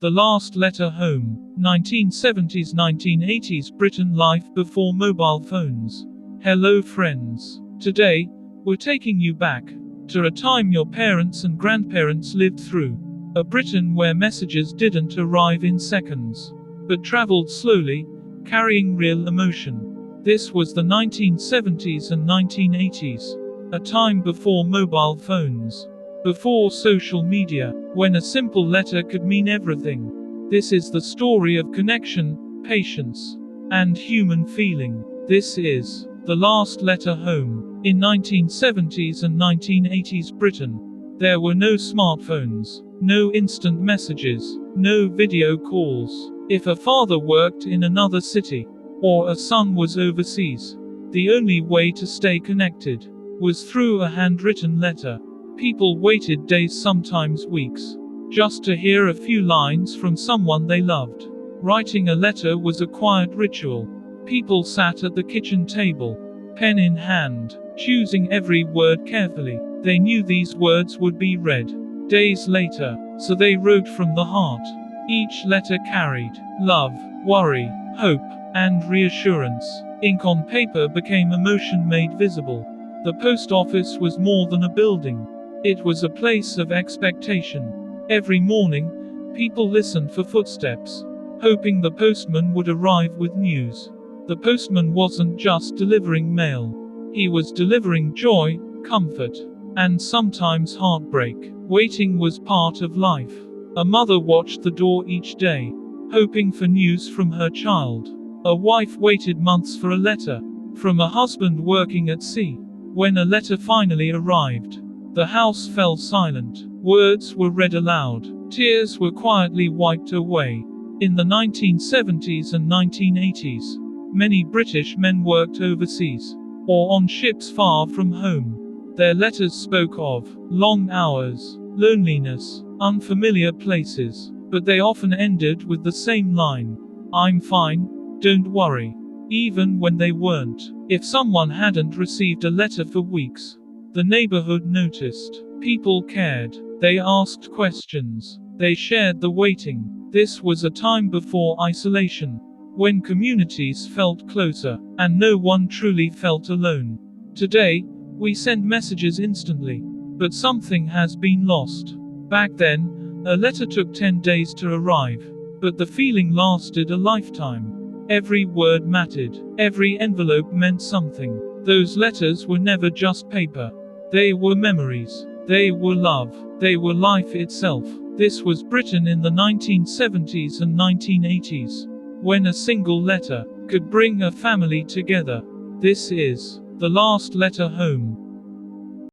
The Last Letter Home, 1970s-1980s Britain. Life before mobile phones. Hello friends. Today, we're taking you back to a time your parents and grandparents lived through. A Britain where messages didn't arrive in seconds, but traveled slowly, carrying real emotion. This was the 1970s and 1980s, a time before mobile phones, before social media, when a simple letter could mean everything. This is the story of connection, patience, and human feeling. This is The Last Letter Home. In 1970s and 1980s Britain, there were no smartphones, no instant messages, no video calls. If a father worked in another city, or a son was overseas, the only way to stay connected was through a handwritten letter. People waited days, sometimes weeks, just to hear a few lines from someone they loved. Writing a letter was a quiet ritual. People sat at the kitchen table, pen in hand, choosing every word carefully. They knew these words would be read days later, so they wrote from the heart. Each letter carried love, worry, hope, and reassurance. Ink on paper became emotion made visible. The post office was more than a building. It was a place of expectation. Every morning, people listened for footsteps, hoping the postman would arrive with news. The postman wasn't just delivering mail. He was delivering joy, comfort, and sometimes heartbreak. Waiting was part of life. A mother watched the door each day, hoping for news from her child. A wife waited months for a letter from a husband working at sea. When a letter finally arrived, the house fell silent. Words were read aloud. Tears were quietly wiped away. In the 1970s and 1980s, many British men worked overseas, or on ships far from home. Their letters spoke of long hours, loneliness, unfamiliar places, but they often ended with the same line: "I'm fine, don't worry." Even when they weren't. If someone hadn't received a letter for weeks, the neighborhood noticed. People cared. They asked questions. They shared the waiting. This was a time before isolation, when communities felt closer, and no one truly felt alone. Today, we send messages instantly, but something has been lost. Back then, a letter took 10 days to arrive, but the feeling lasted a lifetime. Every word mattered. Every envelope meant something. Those letters were never just paper. They were memories. They were love. They were life itself. This was Britain in the 1970s and 1980s, when a single letter could bring a family together. This is The Last Letter Home.